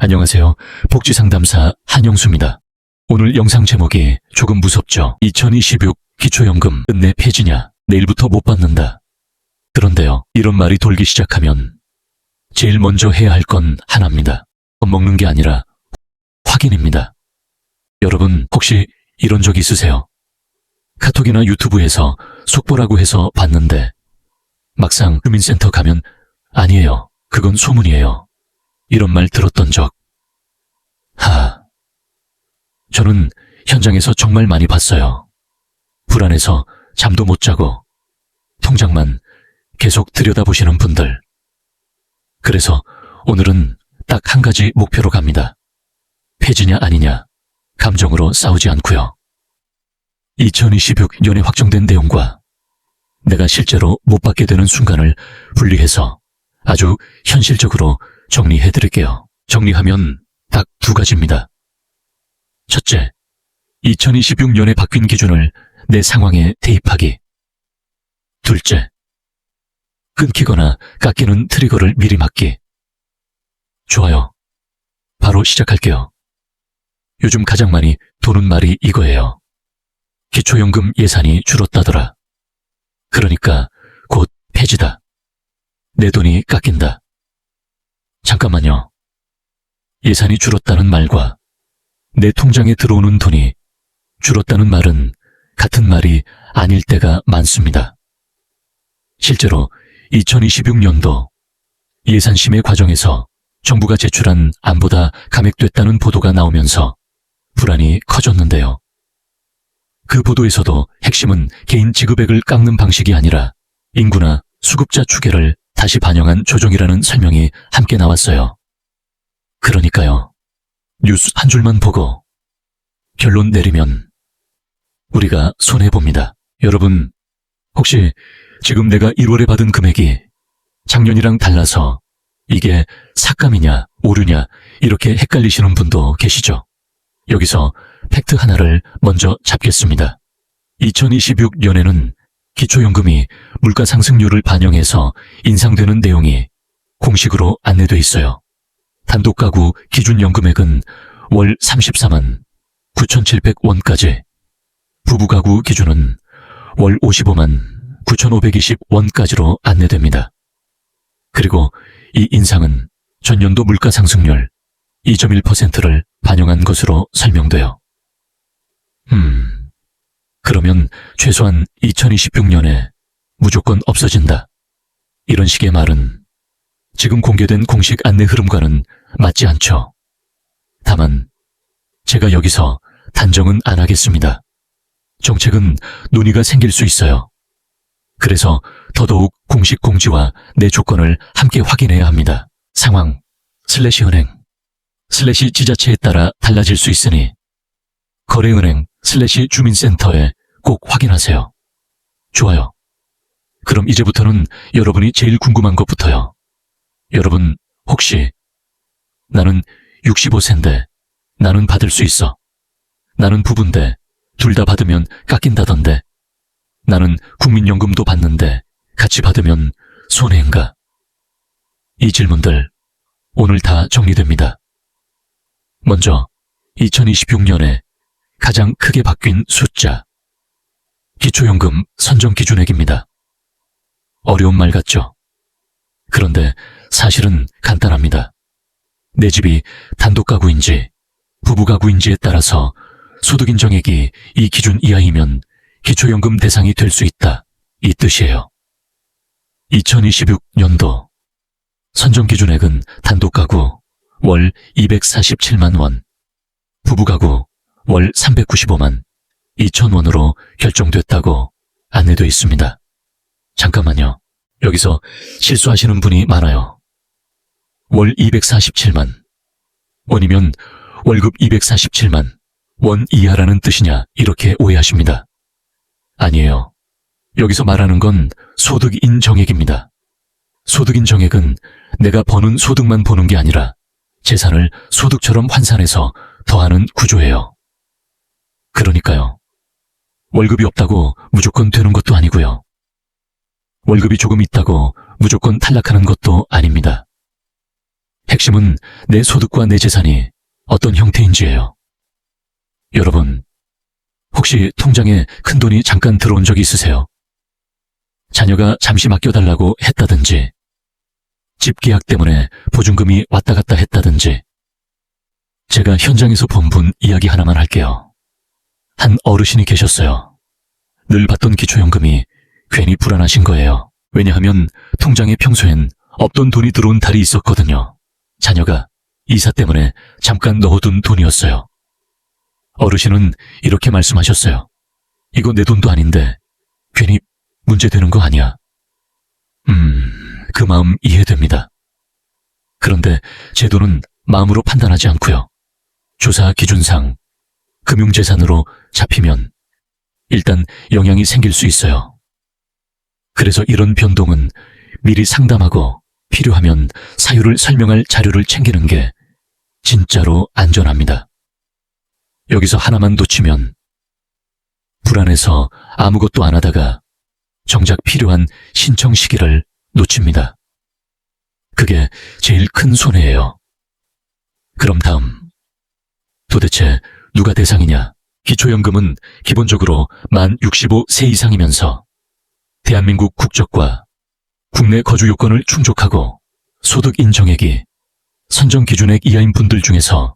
안녕하세요. 복지상담사 한영수입니다. 오늘 영상 제목이 조금 무섭죠? 2026 기초연금 끝내 폐지냐? 내일부터 못 받는다. 그런데요, 이런 말이 돌기 시작하면 제일 먼저 해야 할 건 하나입니다. 겁먹는 게 아니라 확인입니다. 여러분 혹시 이런 적 있으세요? 카톡이나 유튜브에서 속보라고 해서 봤는데 막상 주민센터 가면 아니에요. 그건 소문이에요. 이런 말 들었던 적. 저는 현장에서 정말 많이 봤어요. 불안해서 잠도 못 자고 통장만 계속 들여다보시는 분들. 그래서 오늘은 딱 한 가지 목표로 갑니다. 폐지냐 아니냐 감정으로 싸우지 않고요. 2026년에 확정된 내용과 내가 실제로 못 받게 되는 순간을 분리해서 아주 현실적으로 정리해드릴게요. 정리하면 딱 두 가지입니다. 첫째, 2026년에 바뀐 기준을 내 상황에 대입하기. 둘째, 끊기거나 깎이는 트리거를 미리 막기. 좋아요. 바로 시작할게요. 요즘 가장 많이 도는 말이 이거예요. 기초연금 예산이 줄었다더라. 그러니까 곧 폐지다. 내 돈이 깎인다. 잠깐만요. 예산이 줄었다는 말과 내 통장에 들어오는 돈이 줄었다는 말은 같은 말이 아닐 때가 많습니다. 실제로 2026년도 예산심의 과정에서 정부가 제출한 안보다 감액됐다는 보도가 나오면서 불안이 커졌는데요. 그 보도에서도 핵심은 개인 지급액을 깎는 방식이 아니라 인구나 수급자 추계를 다시 반영한 조정이라는 설명이 함께 나왔어요. 그러니까요. 뉴스 한 줄만 보고 결론 내리면 우리가 손해봅니다. 여러분, 혹시 지금 내가 1월에 받은 금액이 작년이랑 달라서 이게 삭감이냐 오류냐 이렇게 헷갈리시는 분도 계시죠? 여기서 팩트 하나를 먼저 잡겠습니다. 2026년에는 기초연금이 물가상승률을 반영해서 인상되는 내용이 공식으로 안내돼 있어요. 단독가구 기준연금액은 월 34만 9,700원까지, 부부가구 기준은 월 55만 9,520원까지로 안내됩니다. 그리고 이 인상은 전년도 물가상승률 2.1%를 반영한 것으로 설명돼요. 그러면 최소한 2026년에 무조건 없어진다. 이런 식의 말은 지금 공개된 공식 안내 흐름과는 맞지 않죠. 다만 제가 여기서 단정은 안 하겠습니다. 정책은 논의가 생길 수 있어요. 그래서 더더욱 공식 공지와 내 조건을 함께 확인해야 합니다. 상황 /은행 /지자체에 따라 달라질 수 있으니 거래은행 /주민센터에 꼭 확인하세요. 좋아요. 그럼 이제부터는 여러분이 제일 궁금한 것부터요. 여러분 혹시 나는 65세인데 나는 받을 수 있어. 나는 부부인데 둘 다 받으면 깎인다던데. 나는 국민연금도 받는데 같이 받으면 손해인가? 이 질문들 오늘 다 정리됩니다. 먼저 2026년에 가장 크게 바뀐 숫자. 기초연금 선정기준액입니다. 어려운 말 같죠? 그런데 사실은 간단합니다. 내 집이 단독가구인지 부부가구인지에 따라서 소득인정액이 이 기준 이하이면 기초연금 대상이 될 수 있다. 이 뜻이에요. 2026년도 선정기준액은 단독가구 월 247만 원, 부부가구 월 395만 2천 원으로 결정됐다고 안내되어 있습니다. 잠깐만요. 여기서 실수하시는 분이 많아요. 월 247만 원이면 월급 247만 원 이하라는 뜻이냐 이렇게 오해하십니다. 아니에요. 여기서 말하는 건 소득인정액입니다. 소득인정액은 내가 버는 소득만 보는 게 아니라 재산을 소득처럼 환산해서 더하는 구조예요. 그러니까요. 월급이 없다고 무조건 되는 것도 아니고요. 월급이 조금 있다고 무조건 탈락하는 것도 아닙니다. 핵심은 내 소득과 내 재산이 어떤 형태인지예요. 여러분, 혹시 통장에 큰돈이 잠깐 들어온 적이 있으세요? 자녀가 잠시 맡겨달라고 했다든지, 집 계약 때문에 보증금이 왔다 갔다 했다든지. 제가 현장에서 본 분 이야기 하나만 할게요. 한 어르신이 계셨어요. 늘 받던 기초연금이 괜히 불안하신 거예요. 왜냐하면 통장에 평소엔 없던 돈이 들어온 달이 있었거든요. 자녀가 이사 때문에 잠깐 넣어둔 돈이었어요. 어르신은 이렇게 말씀하셨어요. 이거 내 돈도 아닌데 괜히 문제 되는 거 아니야? 그 마음 이해됩니다. 그런데 제 돈은 마음으로 판단하지 않고요. 조사 기준상 금융재산으로 잡히면 일단 영향이 생길 수 있어요. 그래서 이런 변동은 미리 상담하고 필요하면 사유를 설명할 자료를 챙기는 게 진짜로 안전합니다. 여기서 하나만 놓치면 불안해서 아무것도 안 하다가 정작 필요한 신청 시기를 놓칩니다. 그게 제일 큰 손해예요. 그럼 다음, 도대체 누가 대상이냐? 기초연금은 기본적으로 만 65세 이상이면서 대한민국 국적과 국내 거주 요건을 충족하고 소득 인정액이 선정 기준액 이하인 분들 중에서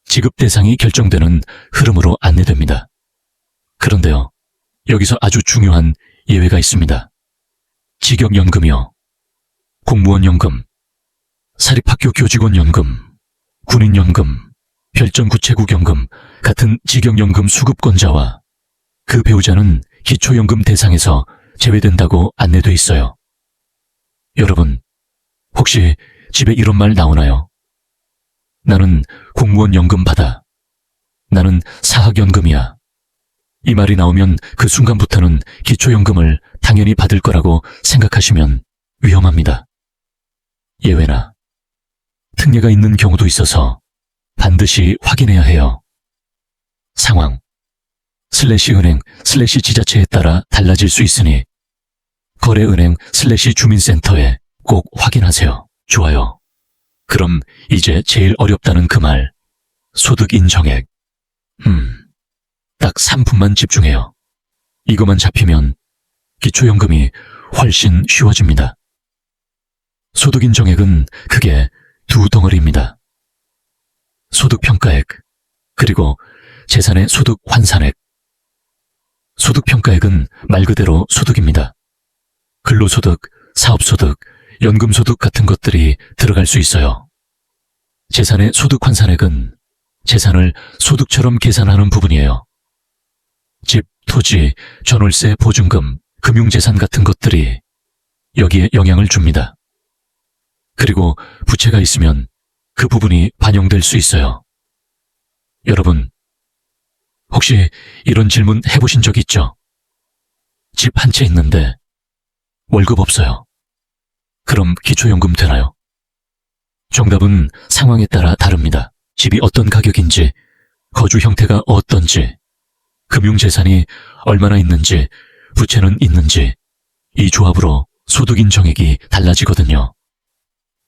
지급 대상이 결정되는 흐름으로 안내됩니다. 그런데요, 여기서 아주 중요한 예외가 있습니다. 직역연금이요, 공무원연금, 사립학교 교직원연금, 군인연금, 별정구체국연금 같은 직역연금 수급권자와 그 배우자는 기초연금 대상에서 제외된다고 안내돼 있어요. 여러분, 혹시 집에 이런 말 나오나요? 나는 공무원연금 받아. 나는 사학연금이야. 이 말이 나오면 그 순간부터는 기초연금을 당연히 받을 거라고 생각하시면 위험합니다. 예외나 특례가 있는 경우도 있어서 반드시 확인해야 해요. 상황, /은행, /지자체에 따라 달라질 수 있으니 거래은행 /주민센터에 꼭 확인하세요. 좋아요. 그럼 이제 제일 어렵다는 그 말, 소득 인정액. 딱 3분만 집중해요. 이것만 잡히면 기초연금이 훨씬 쉬워집니다. 소득 인정액은 크게 두 덩어리입니다. 소득평가액, 그리고 재산의 소득 환산액. 소득평가액은 말 그대로 소득입니다. 근로소득, 사업소득, 연금소득 같은 것들이 들어갈 수 있어요. 재산의 소득 환산액은 재산을 소득처럼 계산하는 부분이에요. 집, 토지, 전월세, 보증금, 금융재산 같은 것들이 여기에 영향을 줍니다. 그리고 부채가 있으면 그 부분이 반영될 수 있어요. 여러분, 혹시 이런 질문 해보신 적 있죠? 집 한 채 있는데 월급 없어요. 그럼 기초연금 되나요? 정답은 상황에 따라 다릅니다. 집이 어떤 가격인지, 거주 형태가 어떤지, 금융재산이 얼마나 있는지, 부채는 있는지, 이 조합으로 소득 인정액이 달라지거든요.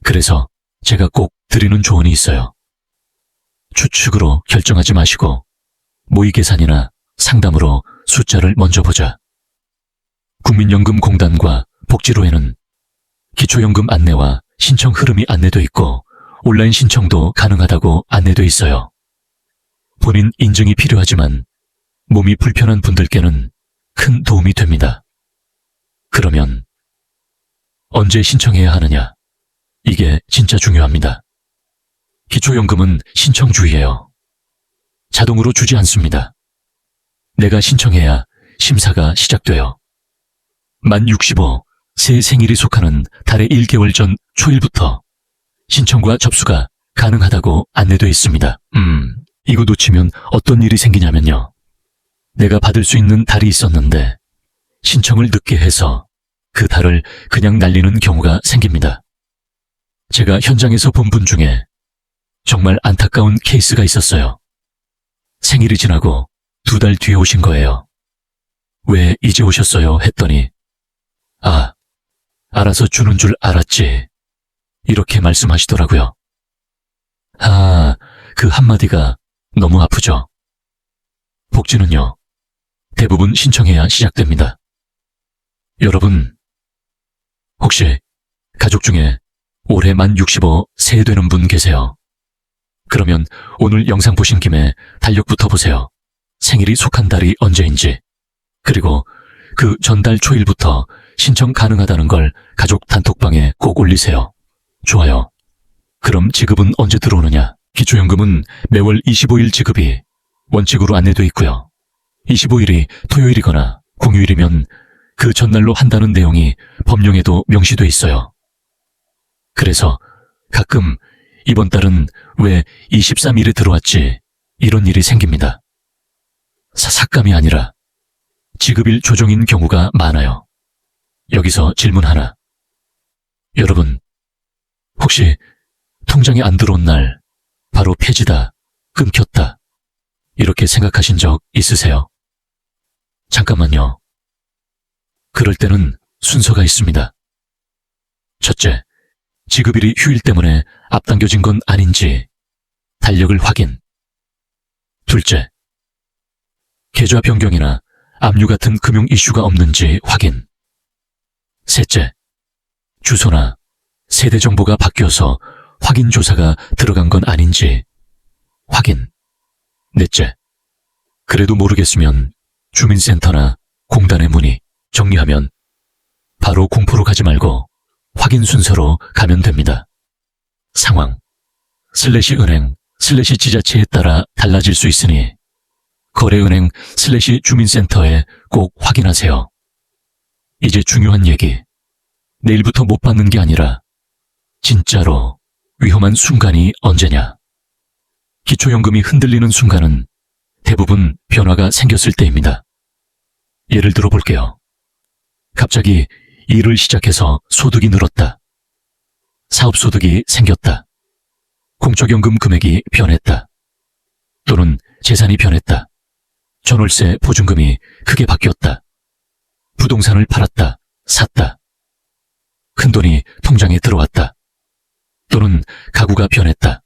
그래서 제가 꼭 드리는 조언이 있어요. 추측으로 결정하지 마시고 모의계산이나 상담으로 숫자를 먼저 보자. 국민연금공단과 복지로에는 기초연금 안내와 신청 흐름이 안내돼 있고 온라인 신청도 가능하다고 안내돼 있어요. 본인 인증이 필요하지만 몸이 불편한 분들께는 큰 도움이 됩니다. 그러면 언제 신청해야 하느냐? 이게 진짜 중요합니다. 기초연금은 신청주의예요. 자동으로 주지 않습니다. 내가 신청해야 심사가 시작돼요. 만 65, 새 생일이 속하는 달의 1개월 전 초일부터 신청과 접수가 가능하다고 안내돼 있습니다. 이거 놓치면 어떤 일이 생기냐면요. 내가 받을 수 있는 달이 있었는데 신청을 늦게 해서 그 달을 그냥 날리는 경우가 생깁니다. 제가 현장에서 본 분 중에 정말 안타까운 케이스가 있었어요. 생일이 지나고 2달 뒤에 오신 거예요. 왜 이제 오셨어요? 했더니 알아서 주는 줄 알았지. 이렇게 말씀하시더라고요. 그 한마디가 너무 아프죠. 복지는요, 대부분 신청해야 시작됩니다. 여러분, 혹시 가족 중에 올해 만 65 세 되는 분 계세요? 그러면 오늘 영상 보신 김에 달력부터 보세요. 생일이 속한 달이 언제인지, 그리고 그 전달 초일부터 신청 가능하다는 걸 가족 단톡방에 꼭 올리세요. 좋아요. 그럼 지급은 언제 들어오느냐? 기초연금은 매월 25일 지급이 원칙으로 안내돼 있고요. 25일이 토요일이거나 공휴일이면 그 전날로 한다는 내용이 법령에도 명시돼 있어요. 그래서 가끔 이번 달은 왜 23일에 들어왔지? 이런 일이 생깁니다. 삭감이 아니라 지급일 조정인 경우가 많아요. 여기서 질문 하나. 여러분, 혹시 통장에 안 들어온 날 바로 폐지다, 끊겼다 이렇게 생각하신 적 있으세요? 잠깐만요. 그럴 때는 순서가 있습니다. 첫째, 지급일이 휴일 때문에 앞당겨진 건 아닌지 달력을 확인. 둘째, 계좌 변경이나 압류 같은 금융 이슈가 없는지 확인. 셋째, 주소나 세대 정보가 바뀌어서 확인 조사가 들어간 건 아닌지 확인. 넷째, 그래도 모르겠으면 주민센터나 공단에 문의, 정리하면 바로 공포로 가지 말고 확인 순서로 가면 됩니다. 상황, /은행, /지자체에 따라 달라질 수 있으니 거래은행 /주민센터에 꼭 확인하세요. 이제 중요한 얘기. 내일부터 못 받는 게 아니라 진짜로 위험한 순간이 언제냐? 기초연금이 흔들리는 순간은 대부분 변화가 생겼을 때입니다. 예를 들어 볼게요. 갑자기 일을 시작해서 소득이 늘었다. 사업소득이 생겼다. 공적연금 금액이 변했다. 또는 재산이 변했다. 전월세 보증금이 크게 바뀌었다. 부동산을 팔았다. 샀다. 큰돈이 통장에 들어왔다. 또는 가구가 변했다.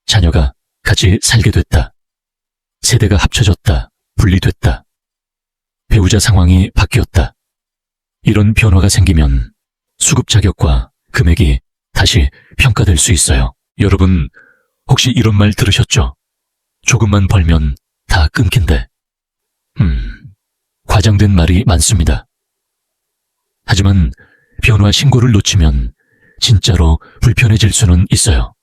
자녀가 같이 살게 됐다. 세대가 합쳐졌다. 분리됐다. 배우자 상황이 바뀌었다. 이런 변화가 생기면 수급 자격과 금액이 다시 평가될 수 있어요. 여러분, 혹시 이런 말 들으셨죠? 조금만 벌면 다 끊긴대. 과장된 말이 많습니다. 하지만 변화 신고를 놓치면 진짜로 불편해질 수는 있어요.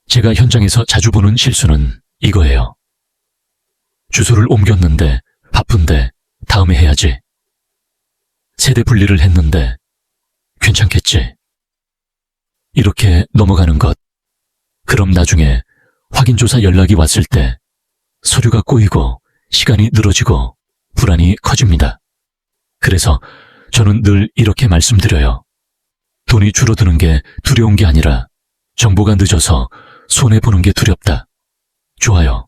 제가 현장에서 자주 보는 실수는 이거예요. 주소를 옮겼는데 바쁜데 다음에 해야지. 세대 분리를 했는데 괜찮겠지. 이렇게 넘어가는 것. 그럼 나중에 확인조사 연락이 왔을 때 서류가 꼬이고 시간이 늘어지고 불안이 커집니다. 그래서 저는 늘 이렇게 말씀드려요. 돈이 줄어드는 게 두려운 게 아니라 정보가 늦어서 손해보는 게 두렵다. 좋아요.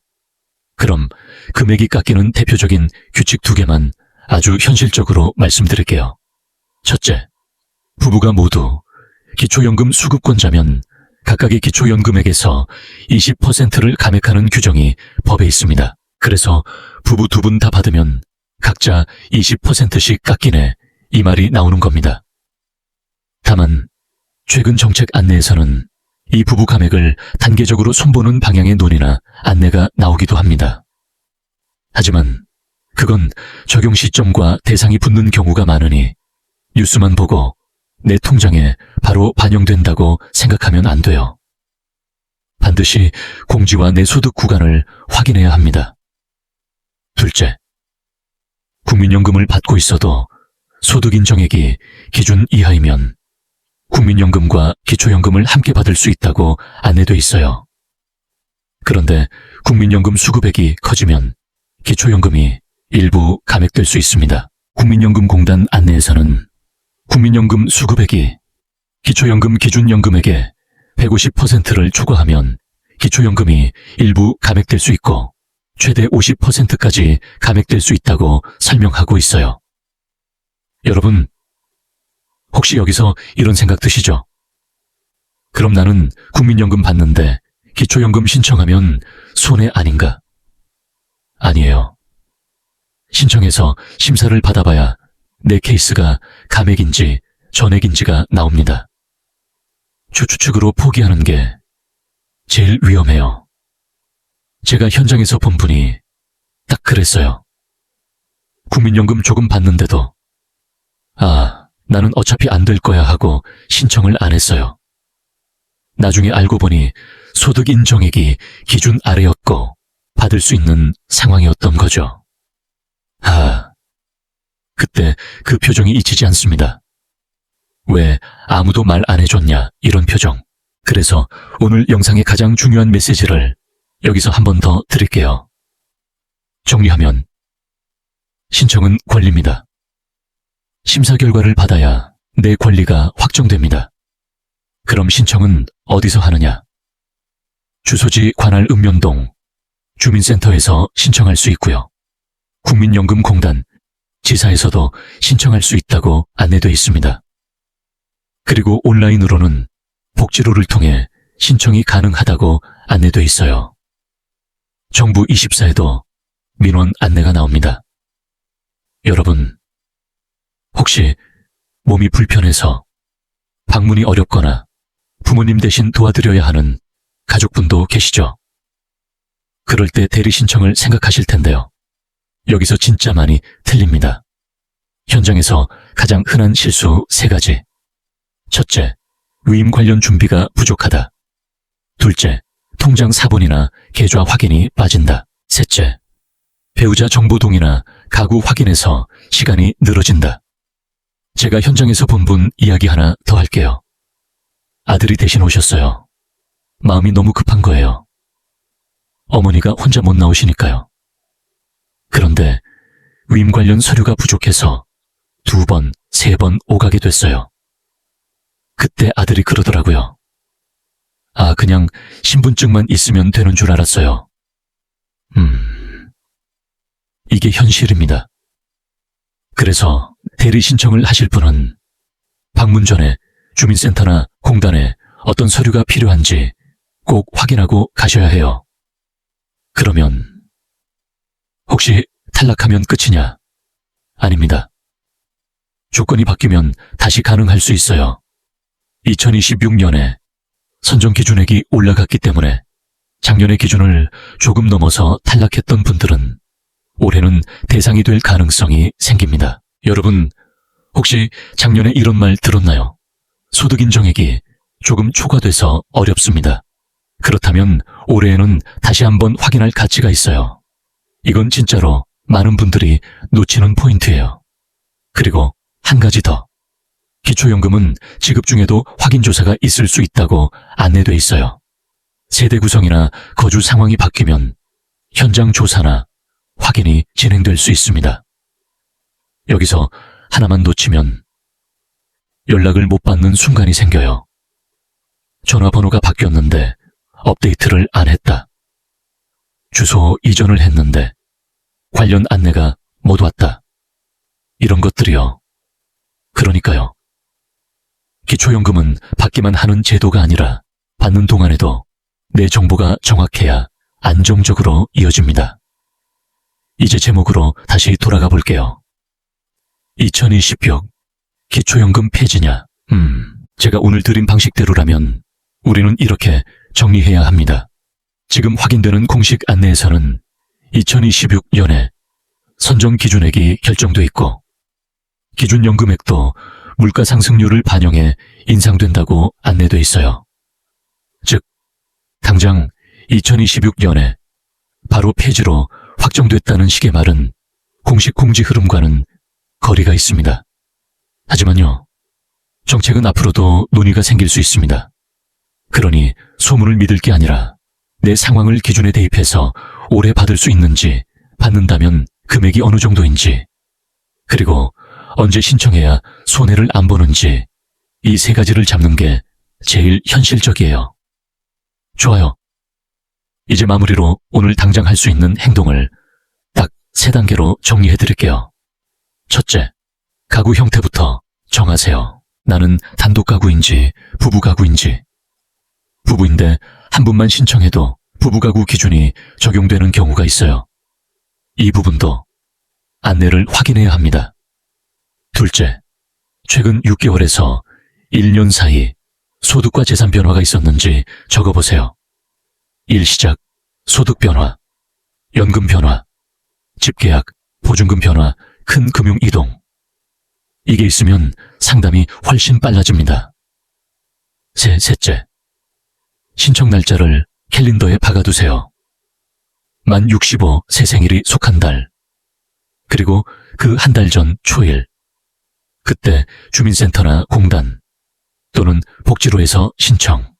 그럼 금액이 깎이는 대표적인 규칙 2개만 아주 현실적으로 말씀드릴게요. 첫째, 부부가 모두 기초연금 수급권자면 각각의 기초연금액에서 20%를 감액하는 규정이 법에 있습니다. 그래서 부부 2분 다 받으면 각자 20%씩 깎이네, 이 말이 나오는 겁니다. 다만 최근 정책 안내에서는 이 부부 감액을 단계적으로 손보는 방향의 논의나 안내가 나오기도 합니다. 하지만 그건 적용 시점과 대상이 붙는 경우가 많으니 뉴스만 보고 내 통장에 바로 반영된다고 생각하면 안 돼요. 반드시 공지와 내 소득 구간을 확인해야 합니다. 둘째, 국민연금을 받고 있어도 소득 인정액이 기준 이하이면 국민연금과 기초연금을 함께 받을 수 있다고 안내돼 있어요. 그런데 국민연금 수급액이 커지면 기초연금이 일부 감액될 수 있습니다. 국민연금공단 안내에서는 국민연금 수급액이 기초연금 기준연금액의 150%를 초과하면 기초연금이 일부 감액될 수 있고 최대 50%까지 감액될 수 있다고 설명하고 있어요. 여러분, 혹시 여기서 이런 생각 드시죠? 그럼 나는 국민연금 받는데 기초연금 신청하면 손해 아닌가? 아니에요. 신청해서 심사를 받아봐야 내 케이스가 감액인지 전액인지가 나옵니다. 추측으로 포기하는 게 제일 위험해요. 제가 현장에서 본 분이 딱 그랬어요. 국민연금 조금 받는데도 나는 어차피 안 될 거야 하고 신청을 안 했어요. 나중에 알고 보니 소득 인정액이 기준 아래였고 받을 수 있는 상황이었던 거죠. 그때 그 표정이 잊히지 않습니다. 왜 아무도 말 안 해줬냐 이런 표정. 그래서 오늘 영상의 가장 중요한 메시지를 여기서 한 번 더 드릴게요. 정리하면 신청은 권리입니다. 심사 결과를 받아야 내 권리가 확정됩니다. 그럼 신청은 어디서 하느냐? 주소지 관할 읍면동 주민센터에서 신청할 수 있고요. 국민연금공단 지사에서도 신청할 수 있다고 안내되어 있습니다. 그리고 온라인으로는 복지로를 통해 신청이 가능하다고 안내되어 있어요. 정부 24에도 민원 안내가 나옵니다. 여러분, 혹시 몸이 불편해서 방문이 어렵거나 부모님 대신 도와드려야 하는 가족분도 계시죠? 그럴 때 대리 신청을 생각하실 텐데요. 여기서 진짜 많이 틀립니다. 현장에서 가장 흔한 실수 3가지. 첫째, 위임 관련 준비가 부족하다. 둘째, 통장 사본이나 계좌 확인이 빠진다. 셋째, 배우자 정보동의나 가구 확인에서 시간이 늘어진다. 제가 현장에서 본 분 이야기 하나 더 할게요. 아들이 대신 오셨어요. 마음이 너무 급한 거예요. 어머니가 혼자 못 나오시니까요. 그런데 위임 관련 서류가 부족해서 2번, 3번 오가게 됐어요. 그때 아들이 그러더라고요. 그냥 신분증만 있으면 되는 줄 알았어요. 이게 현실입니다. 그래서 대리 신청을 하실 분은 방문 전에 주민센터나 공단에 어떤 서류가 필요한지 꼭 확인하고 가셔야 해요. 그러면 혹시 탈락하면 끝이냐? 아닙니다. 조건이 바뀌면 다시 가능할 수 있어요. 2026년에 선정 기준액이 올라갔기 때문에 작년의 기준을 조금 넘어서 탈락했던 분들은 올해는 대상이 될 가능성이 생깁니다. 여러분, 혹시 작년에 이런 말 들었나요? 소득 인정액이 조금 초과돼서 어렵습니다. 그렇다면 올해에는 다시 한번 확인할 가치가 있어요. 이건 진짜로 많은 분들이 놓치는 포인트예요. 그리고 한 가지 더. 기초연금은 지급 중에도 확인조사가 있을 수 있다고 안내돼 있어요. 세대 구성이나 거주 상황이 바뀌면 현장 조사나 확인이 진행될 수 있습니다. 여기서 하나만 놓치면 연락을 못 받는 순간이 생겨요. 전화번호가 바뀌었는데 업데이트를 안 했다. 주소 이전을 했는데 관련 안내가 못 왔다. 이런 것들이요. 그러니까요. 기초연금은 받기만 하는 제도가 아니라 받는 동안에도 내 정보가 정확해야 안정적으로 이어집니다. 이제 제목으로 다시 돌아가 볼게요. 2026 기초연금 폐지냐? 제가 오늘 드린 방식대로라면 우리는 이렇게 정리해야 합니다. 지금 확인되는 공식 안내에서는 2026년에 선정 기준액이 결정돼 있고 기준연금액도 물가 상승률을 반영해 인상된다고 안내돼 있어요. 즉, 당장 2026년에 바로 폐지로 확정됐다는 식의 말은 공식 공지 흐름과는 거리가 있습니다. 하지만요, 정책은 앞으로도 논의가 생길 수 있습니다. 그러니 소문을 믿을 게 아니라 내 상황을 기준에 대입해서 오래 받을 수 있는지, 받는다면 금액이 어느 정도인지, 그리고 언제 신청해야 손해를 안 보는지 이 3가지를 잡는 게 제일 현실적이에요. 좋아요. 이제 마무리로 오늘 당장 할 수 있는 행동을 딱 3단계로 정리해 드릴게요. 첫째, 가구 형태부터 정하세요. 나는 단독 가구인지 부부 가구인지, 부부인데 한 분만 신청해도 부부가구 기준이 적용되는 경우가 있어요. 이 부분도 안내를 확인해야 합니다. 둘째, 최근 6개월에서 1년 사이 소득과 재산 변화가 있었는지 적어보세요. 일시작, 소득 변화, 연금 변화, 집계약, 보증금 변화, 큰 금융 이동. 이게 있으면 상담이 훨씬 빨라집니다. 셋째, 신청 날짜를 캘린더에 박아두세요. 만 65 새 생일이 속한 달, 그리고 그 한 달 전 초일, 그때 주민센터나 공단 또는 복지로에서 신청.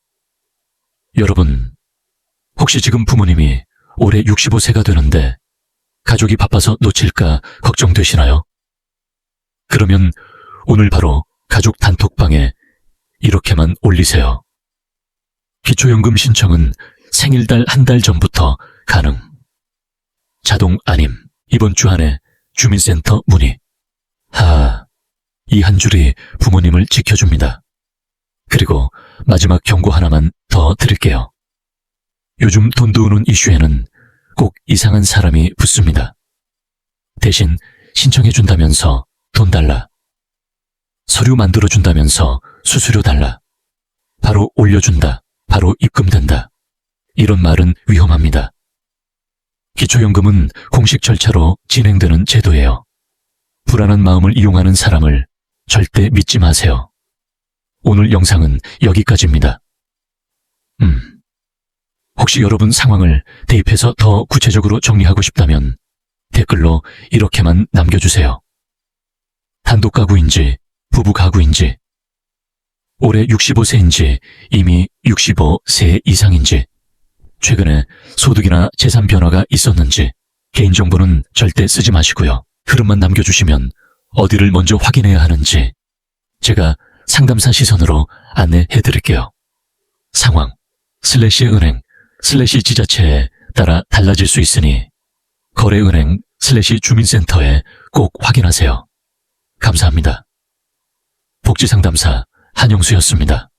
여러분, 혹시 지금 부모님이 올해 65세가 되는데 가족이 바빠서 놓칠까 걱정되시나요? 그러면 오늘 바로 가족 단톡방에 이렇게만 올리세요. 기초연금 신청은 생일달 한 달 전부터 가능. 자동 안임, 이번 주 안에 주민센터 문의. 이 한 줄이 부모님을 지켜줍니다. 그리고 마지막 경고 하나만 더 드릴게요. 요즘 돈 도우는 이슈에는 꼭 이상한 사람이 붙습니다. 대신 신청해준다면서 돈 달라. 서류 만들어준다면서 수수료 달라. 바로 올려준다. 바로 입금된다. 이런 말은 위험합니다. 기초연금은 공식 절차로 진행되는 제도예요. 불안한 마음을 이용하는 사람을 절대 믿지 마세요. 오늘 영상은 여기까지입니다. 혹시 여러분 상황을 대입해서 더 구체적으로 정리하고 싶다면 댓글로 이렇게만 남겨주세요. 단독 가구인지 부부 가구인지, 올해 65세인지 이미 65세 이상인지, 최근에 소득이나 재산 변화가 있었는지 개인정보는 절대 쓰지 마시고요. 흐름만 남겨주시면 어디를 먼저 확인해야 하는지 제가 상담사 시선으로 안내해드릴게요. 상황, /은행, /지자체에 따라 달라질 수 있으니 거래은행 /주민센터에 꼭 확인하세요. 감사합니다. 복지상담사 한영수였습니다.